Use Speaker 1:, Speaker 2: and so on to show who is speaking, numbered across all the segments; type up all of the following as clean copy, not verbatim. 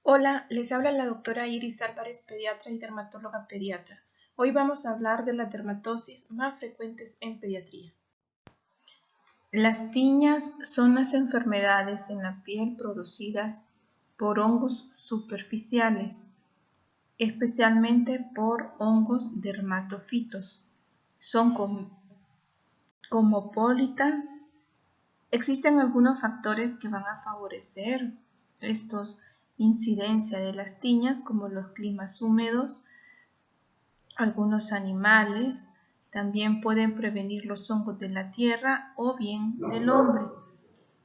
Speaker 1: Hola, les habla la doctora Iris Álvarez, pediatra y dermatóloga pediatra. Hoy vamos a hablar de las dermatosis más frecuentes en pediatría. Las tiñas son las enfermedades en la piel producidas por hongos superficiales, especialmente por hongos dermatofitos. Son como pólitas. Existen algunos factores que van a favorecer estos incidencia de las tiñas, como los climas húmedos, algunos animales, también pueden prevenir los hongos de la tierra o bien del hombre.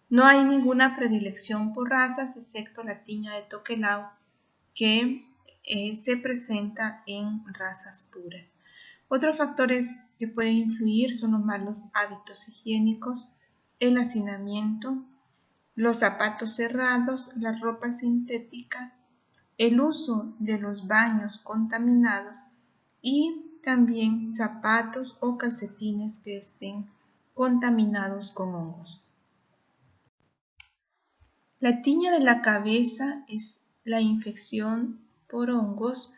Speaker 1: No hay ninguna predilección por razas, excepto la tiña de Tokelau, que se presenta en razas puras. Otros factores que pueden influir son los malos hábitos higiénicos, el hacinamiento, los zapatos cerrados, la ropa sintética, el uso de los baños contaminados y también zapatos o calcetines que estén contaminados con hongos. La tiña de la cabeza es la infección por hongos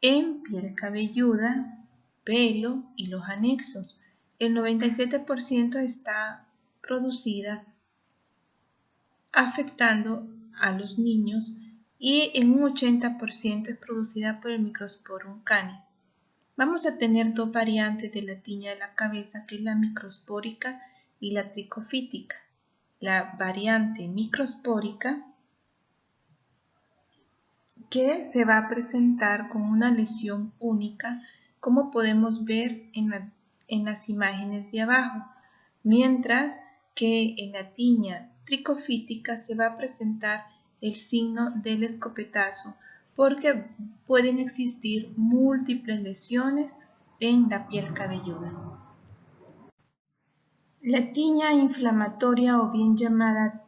Speaker 1: en piel cabelluda, pelo y los anexos. El 97% está producida afectando a los niños y en un 80% es producida por el Microsporum canis. Vamos a tener dos variantes de la tiña de la cabeza, que es la microspórica y la tricofítica. La variante microspórica, que se va a presentar con una lesión única, como podemos ver en las imágenes de abajo, mientras que en la tiña tricofítica se va a presentar el signo del escopetazo, porque pueden existir múltiples lesiones en la piel cabelluda. La tiña inflamatoria, o bien llamada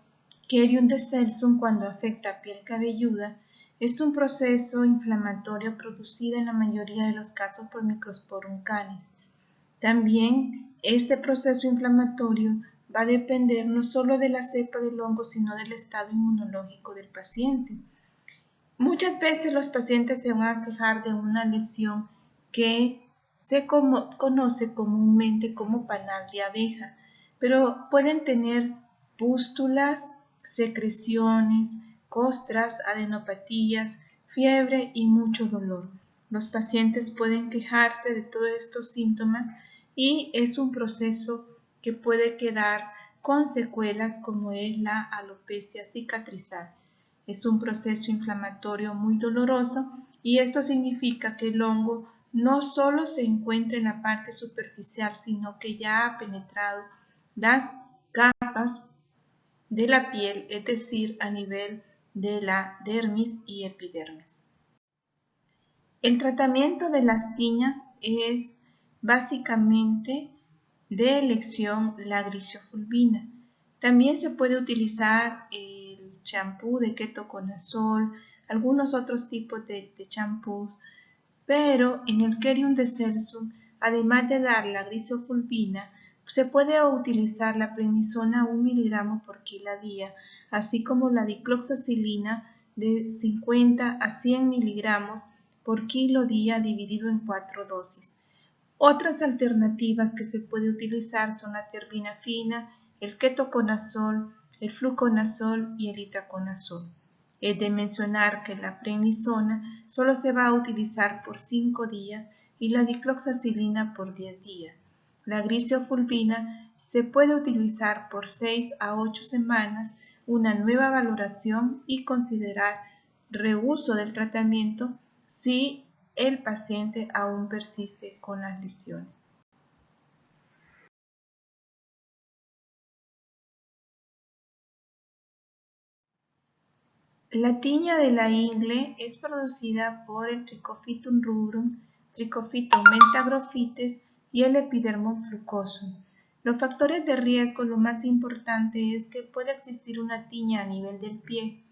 Speaker 1: Cerium deselsum, cuando afecta a piel cabelluda, es un proceso inflamatorio producido en la mayoría de los casos por Microsporum canis. También este proceso inflamatorio va a depender no solo de la cepa del hongo, sino del estado inmunológico del paciente. Muchas veces los pacientes se van a quejar de una lesión que se conoce comúnmente como panal de abeja, pero pueden tener pústulas, secreciones, costras, adenopatías, fiebre y mucho dolor. Los pacientes pueden quejarse de todos estos síntomas y es un proceso que puede quedar con secuelas como es la alopecia cicatrizal. Es un proceso inflamatorio muy doloroso y esto significa que el hongo no solo se encuentra en la parte superficial, sino que ya ha penetrado las capas de la piel, es decir, a nivel de la dermis y epidermis. El tratamiento de las tiñas es básicamente de elección la grisofulvina. También se puede utilizar el champú de ketoconazol, algunos otros tipos de champús, pero en el Cerium deselsum, además de dar la grisofulvina, se puede utilizar la prednisona 1 mg por kilo día, así como la dicloxacilina de 50 a 100 mg por kilo día dividido en 4 dosis. Otras alternativas que se puede utilizar son la terbinafina, el ketoconazol, el fluconazol y el itaconazol. Es de mencionar que la prednisona solo se va a utilizar por 5 días y la dicloxacilina por 10 días. La grisofulvina se puede utilizar por 6 a 8 semanas, una nueva valoración y considerar reuso del tratamiento si el paciente aún persiste con las lesiones. La tiña de la ingle es producida por el Trichophytum rubrum, Trichophytum mentagrophytes y el Epidermum flucosum. Los factores de riesgo, lo más importante es que puede existir una tiña a nivel del pie.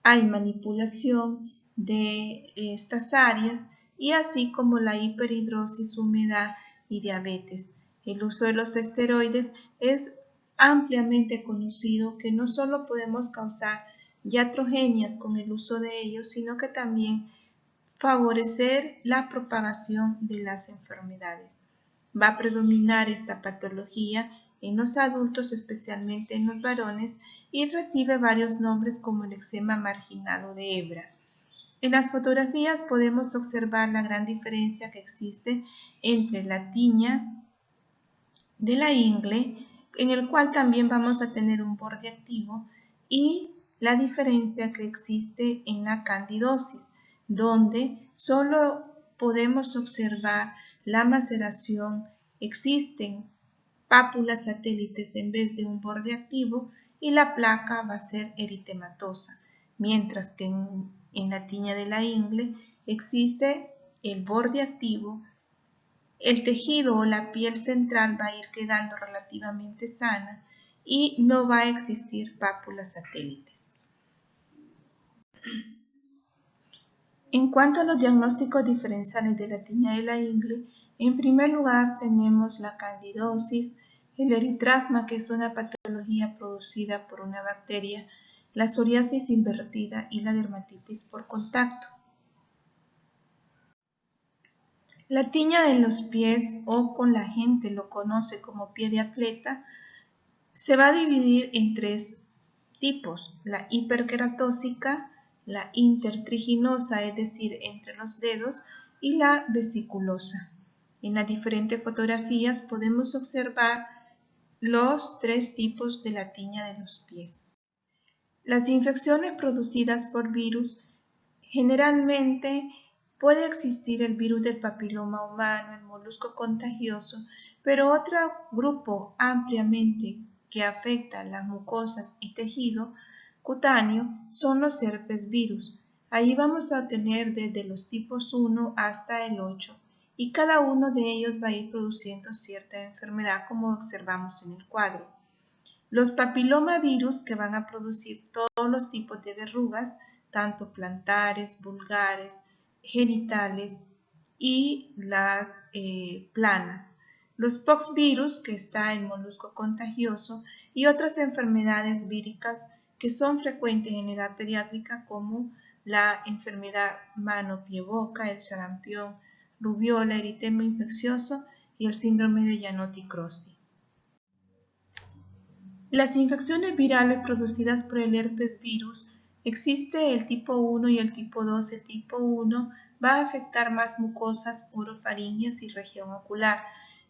Speaker 1: Hay manipulación de estas áreas y así como la hiperhidrosis, humedad y diabetes. El uso de los esteroides es ampliamente conocido que no solo podemos causar iatrogenias con el uso de ellos, sino que también favorecer la propagación de las enfermedades. Va a predominar esta patología en los adultos, especialmente en los varones, y recibe varios nombres como el eczema marginado de hebra. En las fotografías podemos observar la gran diferencia que existe entre la tiña de la ingle, en el cual también vamos a tener un borde activo, y la diferencia que existe en la candidosis, donde solo podemos observar la maceración, existen pápulas satélites en vez de un borde activo y la placa va a ser eritematosa, mientras que en la tiña de la ingle existe el borde activo, el tejido o la piel central va a ir quedando relativamente sana y no va a existir pápulas satélites. En cuanto a los diagnósticos diferenciales de la tiña de la ingle, en primer lugar tenemos la candidosis, el eritrasma, que es una patología producida por una bacteria, la psoriasis invertida y la dermatitis por contacto. La tiña de los pies, o con la gente lo conoce como pie de atleta, se va a dividir en tres tipos: la hiperqueratósica, la intertriginosa, es decir, entre los dedos, y la vesiculosa. En las diferentes fotografías podemos observar los tres tipos de la tiña de los pies. Las infecciones producidas por virus, generalmente puede existir el virus del papiloma humano, el molusco contagioso, pero otro grupo ampliamente que afecta las mucosas y tejido cutáneo son los herpes virus. Ahí vamos a tener desde los tipos 1 hasta el 8 y cada uno de ellos va a ir produciendo cierta enfermedad, como observamos en el cuadro. Los papilomavirus, que van a producir todos los tipos de verrugas, tanto plantares, vulgares, genitales y las planas. Los poxvirus, que está el molusco contagioso, y otras enfermedades víricas que son frecuentes en edad pediátrica, como la enfermedad mano-pie-boca, el sarampión, rubiola, eritema infeccioso y el síndrome de Giannotti-Crosty. Las infecciones virales producidas por el herpes virus, existe el tipo 1 y el tipo 2. El tipo 1 va a afectar más mucosas orofaringeas y región ocular,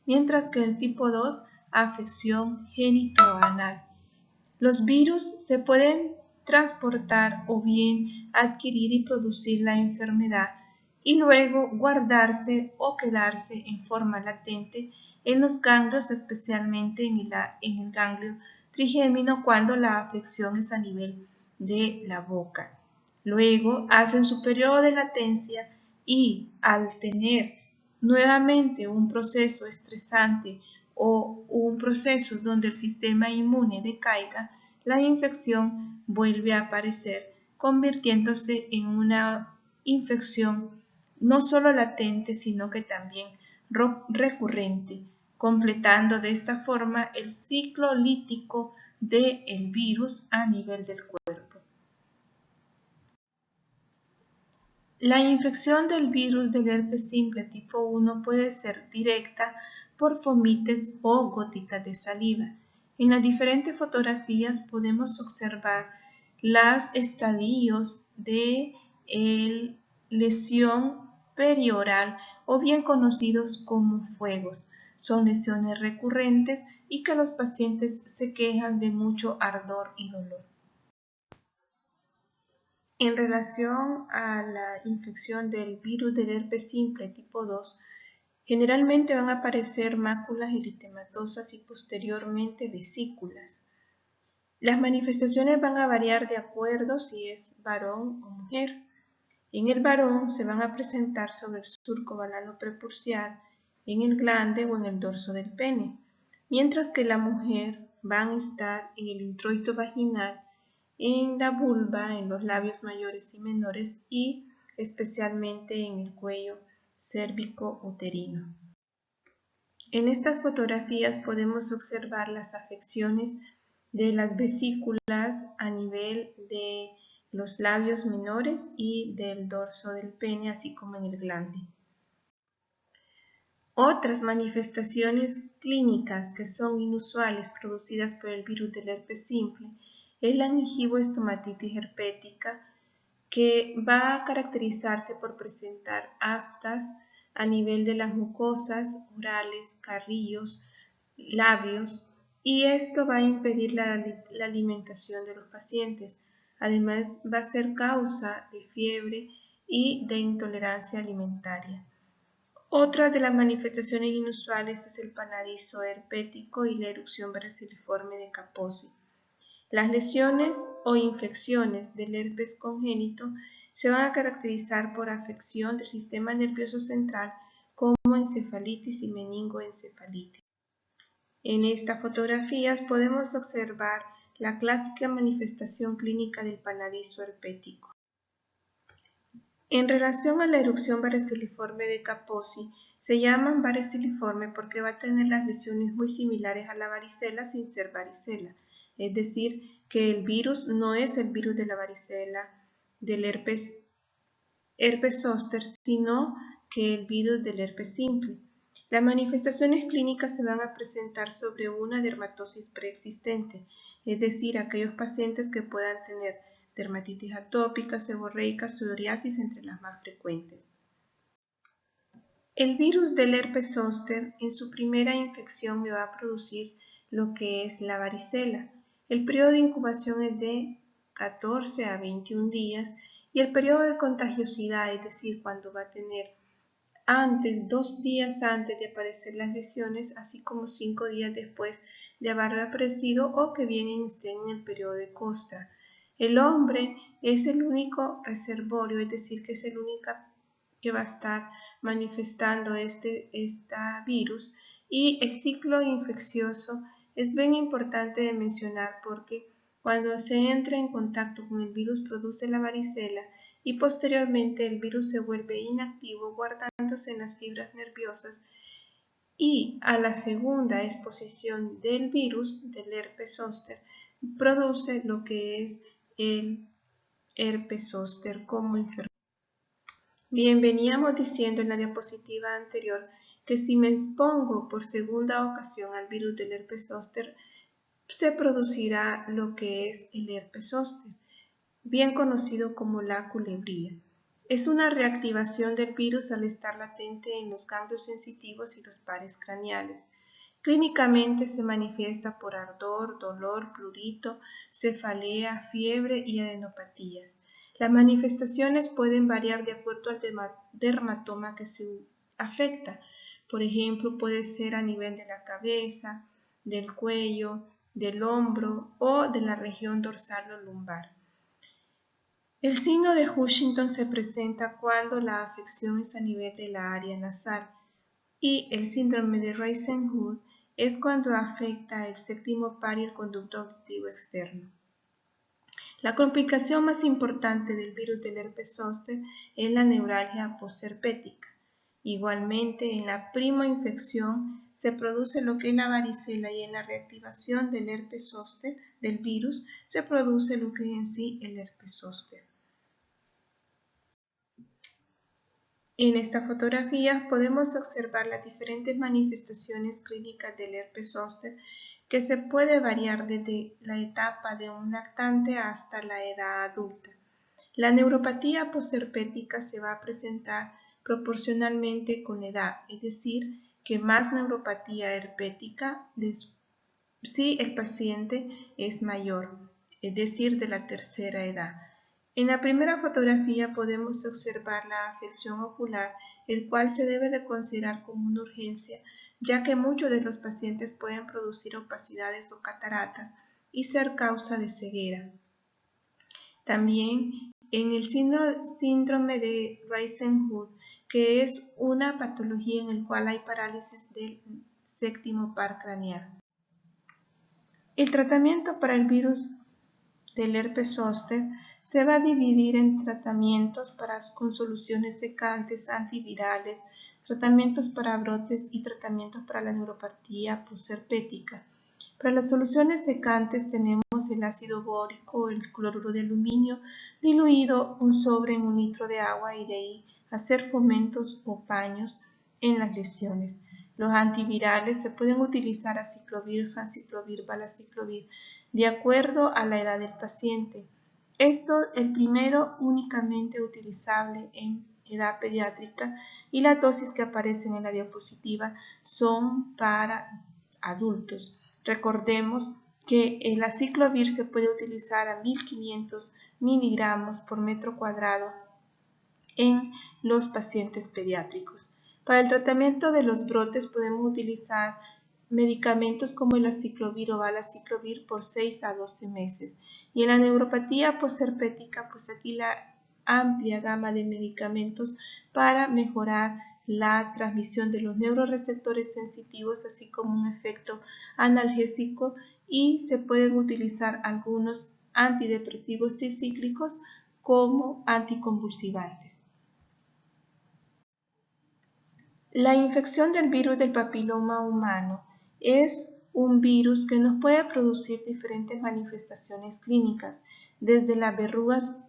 Speaker 1: mientras que el tipo 2 afección genitoanal. Los virus se pueden transportar o bien adquirir y producir la enfermedad y luego guardarse o quedarse en forma latente en los ganglios, especialmente en el ganglio trigémino, cuando la afección es a nivel de la boca. Luego hacen su periodo de latencia y al tener nuevamente un proceso estresante o un proceso donde el sistema inmune decaiga, la infección vuelve a aparecer, convirtiéndose en una infección no solo latente, sino que también recurrente, completando de esta forma el ciclo lítico del virus a nivel del cuerpo. La infección del virus del herpes simple tipo 1 puede ser directa por fomites o gotitas de saliva. En las diferentes fotografías podemos observar los estadios de lesión perioral, o bien conocidos como fuegos. Son lesiones recurrentes y que los pacientes se quejan de mucho ardor y dolor. En relación a la infección del virus del herpes simple tipo 2, generalmente van a aparecer máculas eritematosas y posteriormente vesículas. Las manifestaciones van a variar de acuerdo si es varón o mujer. En el varón se van a presentar sobre el surco balano prepurcial, en el glande o en el dorso del pene, mientras que la mujer van a estar en el introito vaginal, en la vulva, en los labios mayores y menores y especialmente en el cuello cérvico-uterino. En estas fotografías podemos observar las afecciones de las vesículas a nivel de los labios menores y del dorso del pene, así como en el glande. Otras manifestaciones clínicas que son inusuales producidas por el virus del herpes simple es la gingivoestomatitis herpética, que va a caracterizarse por presentar aftas a nivel de las mucosas orales, carrillos, labios, y esto va a impedir la alimentación de los pacientes. Además, va a ser causa de fiebre y de intolerancia alimentaria. Otra de las manifestaciones inusuales es el panadizo herpético y la erupción basiliforme de Kaposi. Las lesiones o infecciones del herpes congénito se van a caracterizar por afección del sistema nervioso central como encefalitis y meningoencefalitis. En estas fotografías podemos observar la clásica manifestación clínica del panadizo herpético. En relación a la erupción variceliforme de Kaposi, se llaman variceliforme porque va a tener las lesiones muy similares a la varicela sin ser varicela, es decir, que el virus no es el virus de la varicela del herpes zóster, sino que el virus del herpes simple. Las manifestaciones clínicas se van a presentar sobre una dermatosis preexistente, es decir, aquellos pacientes que puedan tener dermatitis atópica, seborreica, psoriasis entre las más frecuentes. El virus del herpes zóster en su primera infección me va a producir lo que es la varicela. El periodo de incubación es de 14 a 21 días y el periodo de contagiosidad, es decir, cuando va a tener 2 días antes de aparecer las lesiones, así como 5 días después de haber aparecido o que bien estén en el periodo de costra. El hombre es el único reservorio, es decir, que es el único que va a estar manifestando este virus, y el ciclo infeccioso es bien importante de mencionar porque cuando se entra en contacto con el virus produce la varicela y posteriormente el virus se vuelve inactivo guardándose en las fibras nerviosas, y a la segunda exposición del virus del herpes zóster produce lo que es el herpes zóster como enfermedad. Bien, veníamos diciendo en la diapositiva anterior que si me expongo por segunda ocasión al virus del herpes zóster, se producirá lo que es el herpes zóster, bien conocido como la culebría. Es una reactivación del virus al estar latente en los ganglios sensitivos y los pares craneales. Clínicamente se manifiesta por ardor, dolor, prurito, cefalea, fiebre y adenopatías. Las manifestaciones pueden variar de acuerdo al dermatoma que se afecta. Por ejemplo, puede ser a nivel de la cabeza, del cuello, del hombro o de la región dorsal o lumbar. El signo de Huntington se presenta cuando la afección es a nivel de la área nasal, y el síndrome de Raynaud es cuando afecta el séptimo par y el conducto auditivo externo. La complicación más importante del virus del herpes zóster es la neuralgia posherpética. Igualmente, en la prima infección se produce lo que es la varicela y en la reactivación del herpes zóster del virus se produce lo que es en sí el herpes zóster. En esta fotografía podemos observar las diferentes manifestaciones clínicas del herpes zóster que se puede variar desde la etapa de un lactante hasta la edad adulta. La neuropatía posherpética se va a presentar proporcionalmente con edad, es decir, que más neuropatía herpética si el paciente es mayor, es decir, de la tercera edad. En la primera fotografía podemos observar la afección ocular, el cual se debe de considerar como una urgencia, ya que muchos de los pacientes pueden producir opacidades o cataratas y ser causa de ceguera. También en el síndrome de Raynaud, que es una patología en la cual hay parálisis del séptimo par craneal. El tratamiento para el virus del herpes zóster se va a dividir en tratamientos con soluciones secantes, antivirales, tratamientos para brotes y tratamientos para la neuropatía posherpética. Para las soluciones secantes tenemos el ácido bórico, el cloruro de aluminio, diluido 1 sobre en 1 litro de agua y de ahí hacer fomentos o paños en las lesiones. Los antivirales se pueden utilizar aciclovir, fanciclovir, valaciclovir, de acuerdo a la edad del paciente. El primero únicamente utilizable en edad pediátrica y las dosis que aparecen en la diapositiva son para adultos. Recordemos que el aciclovir se puede utilizar a 1500 miligramos por metro cuadrado en los pacientes pediátricos. Para el tratamiento de los brotes podemos utilizar medicamentos como el aciclovir o valaciclovir por 6 a 12 meses. Y en la neuropatía posherpética, pues aquí la amplia gama de medicamentos para mejorar la transmisión de los neuroreceptores sensitivos, así como un efecto analgésico, y se pueden utilizar algunos antidepresivos tricíclicos como anticonvulsivantes. La infección del virus del papiloma humano es un virus que nos puede producir diferentes manifestaciones clínicas, desde las verrugas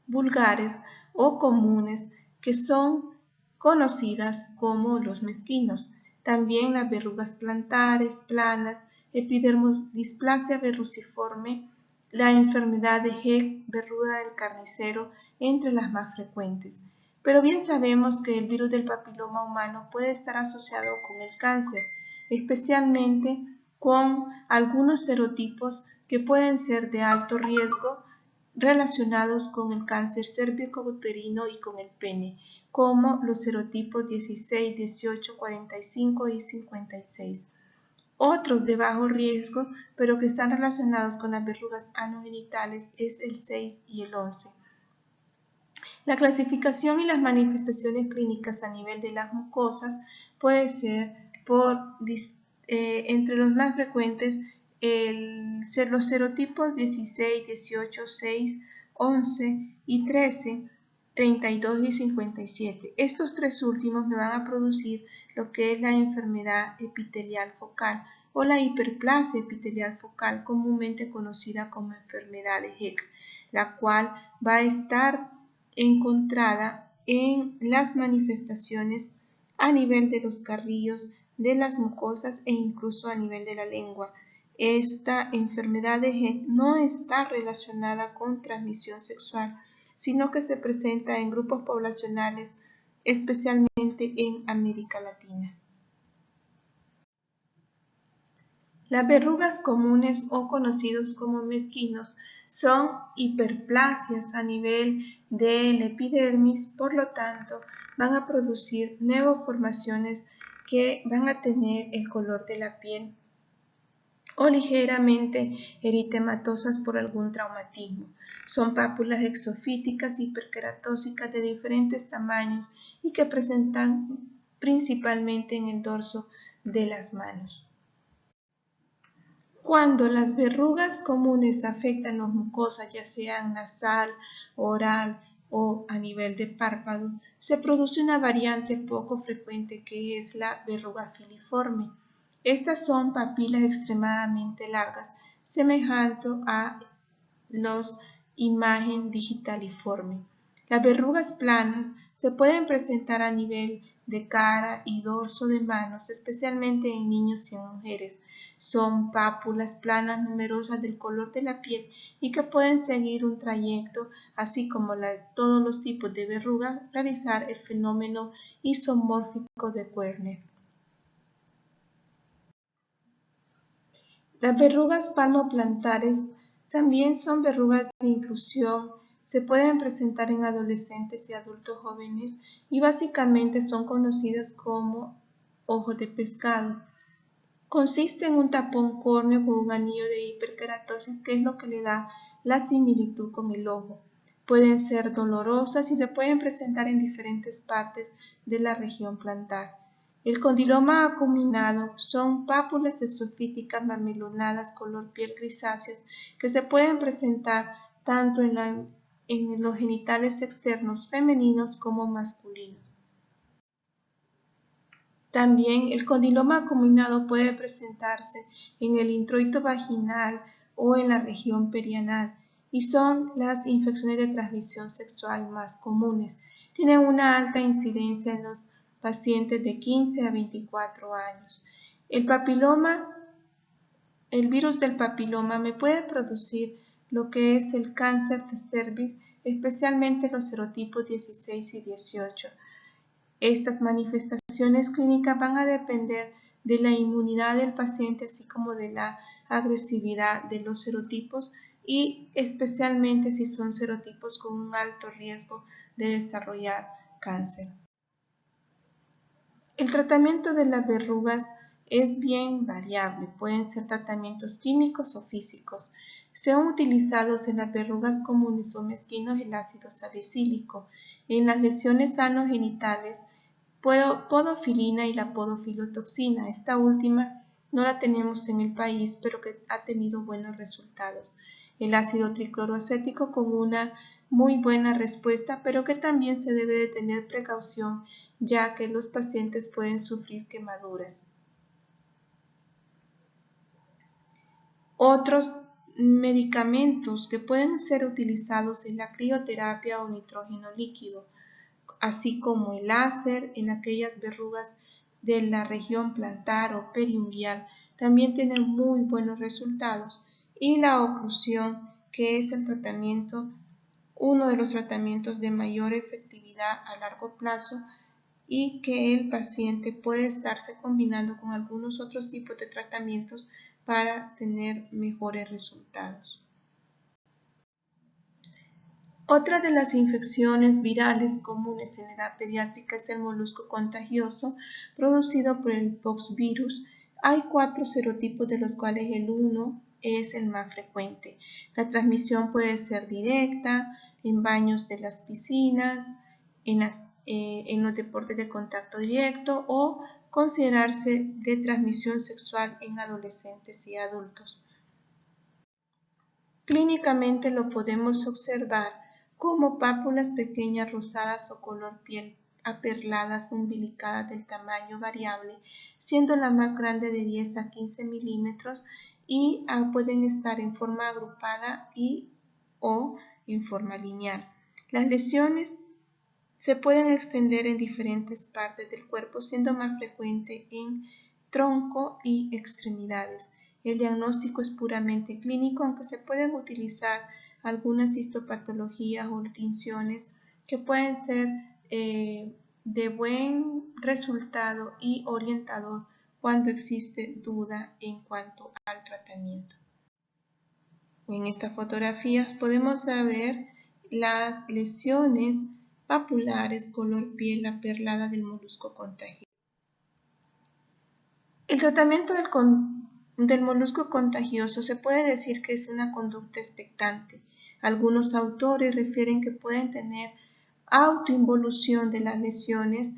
Speaker 1: vulgares o comunes, que son conocidas como los mezquinos, también las verrugas plantares, planas, epidermodisplasia verruciforme, la enfermedad de Heck, verruga del carnicero, entre las más frecuentes. Pero bien sabemos que el virus del papiloma humano puede estar asociado con el cáncer, especialmente con algunos serotipos que pueden ser de alto riesgo relacionados con el cáncer cérvico-uterino y con el pene, como los serotipos 16, 18, 45 y 56. Otros de bajo riesgo, pero que están relacionados con las verrugas anogenitales, es el 6 y el 11. La clasificación y las manifestaciones clínicas a nivel de las mucosas puede ser entre los más frecuentes los serotipos 16, 18, 6, 11 y 13, 32 y 57. Estos tres últimos me van a producir lo que es la enfermedad epitelial focal o la hiperplasia epitelial focal, comúnmente conocida como enfermedad de Heck, la cual va a estar encontrada en las manifestaciones a nivel de los carrillos, de las mucosas e incluso a nivel de la lengua. Esta enfermedad de Heck no está relacionada con transmisión sexual, sino que se presenta en grupos poblacionales, especialmente en América Latina. Las verrugas comunes o conocidos como mezquinos son hiperplasias a nivel del epidermis, por lo tanto van a producir neoformaciones que van a tener el color de la piel o ligeramente eritematosas por algún traumatismo. Son pápulas exofíticas hiperqueratósicas de diferentes tamaños y que presentan principalmente en el dorso de las manos. Cuando las verrugas comunes afectan las mucosas, ya sean nasal, oral o a nivel de párpado, se produce una variante poco frecuente que es la verruga filiforme. Estas son papilas extremadamente largas, semejante a los imagen digitaliforme. Las verrugas planas se pueden presentar a nivel de cara y dorso de manos, especialmente en niños y en mujeres. Son pápulas planas numerosas del color de la piel y que pueden seguir un trayecto, así como todos los tipos de verrugas, realizar el fenómeno isomórfico de Werner. Las verrugas palmoplantares también son verrugas de inclusión, se pueden presentar en adolescentes y adultos jóvenes y básicamente son conocidas como ojos de pescado. Consiste en un tapón córneo con un anillo de hiperkeratosis, que es lo que le da la similitud con el ojo. Pueden ser dolorosas y se pueden presentar en diferentes partes de la región plantar. El condiloma acuminado son pápulas exofíticas mamelonadas color piel grisáceas que se pueden presentar tanto en los genitales externos femeninos como masculinos. También el condiloma acuminado puede presentarse en el introito vaginal o en la región perianal y son las infecciones de transmisión sexual más comunes. Tienen una alta incidencia en los pacientes de 15 a 24 años. El virus del papiloma me puede producir lo que es el cáncer de cervix, especialmente los serotipos 16 y 18. Estas manifestaciones clínicas van a depender de la inmunidad del paciente, así como de la agresividad de los serotipos y especialmente si son serotipos con un alto riesgo de desarrollar cáncer. El tratamiento de las verrugas es bien variable, pueden ser tratamientos químicos o físicos. Se han utilizado en las verrugas comunes o mezquinos el ácido salicílico, en las lesiones anogenitales, podofilina y la podofilotoxina. Esta última no la tenemos en el país, pero que ha tenido buenos resultados. El ácido tricloroacético con una muy buena respuesta, pero que también se debe de tener precaución, ya que los pacientes pueden sufrir quemaduras. Otros medicamentos que pueden ser utilizados en la crioterapia o nitrógeno líquido, así como el láser en aquellas verrugas de la región plantar o periungual, también tienen muy buenos resultados. Y la oclusión, que es el tratamiento, uno de los tratamientos de mayor efectividad a largo plazo y que el paciente puede estarse combinando con algunos otros tipos de tratamientos para tener mejores resultados. Otra de las infecciones virales comunes en la edad pediátrica es el molusco contagioso producido por el poxvirus. Hay 4 serotipos de los cuales el 1 es el más frecuente. La transmisión puede ser directa, en baños de las piscinas, en los deportes de contacto directo o considerarse de transmisión sexual en adolescentes y adultos. Clínicamente lo podemos observar como pápulas pequeñas rosadas o color piel aperladas umbilicadas del tamaño variable, siendo la más grande de 10 a 15 milímetros y pueden estar en forma agrupada o en forma lineal. Las lesiones se pueden extender en diferentes partes del cuerpo, siendo más frecuente en tronco y extremidades. El diagnóstico es puramente clínico, aunque se pueden utilizar algunas histopatologías o tinciones que pueden ser de buen resultado y orientador cuando existe duda en cuanto al tratamiento. En estas fotografías podemos ver las lesiones papulares color piel aperlada del molusco contagioso. El tratamiento del molusco contagioso se puede decir que es una conducta expectante. Algunos autores refieren que pueden tener autoinvolución de las lesiones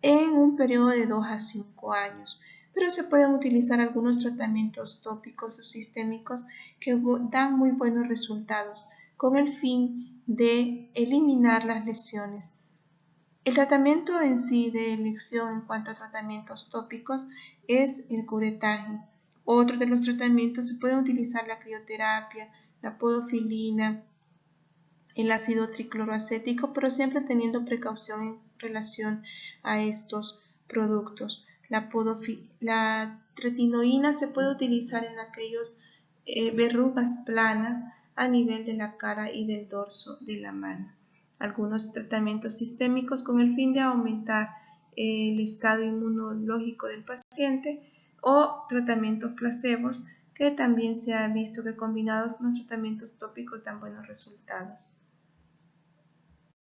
Speaker 1: en un periodo de 2 a 5 años, pero se pueden utilizar algunos tratamientos tópicos o sistémicos que dan muy buenos resultados con el fin de eliminar las lesiones. El tratamiento en sí de elección en cuanto a tratamientos tópicos es el curetaje. Otro de los tratamientos se puede utilizar la crioterapia, la podofilina, el ácido tricloroacético, pero siempre teniendo precaución en relación a estos productos. La tretinoína se puede utilizar en aquellas verrugas planas a nivel de la cara y del dorso de la mano. Algunos tratamientos sistémicos con el fin de aumentar el estado inmunológico del paciente o tratamientos placebos que también se ha visto que combinados con los tratamientos tópicos dan buenos resultados.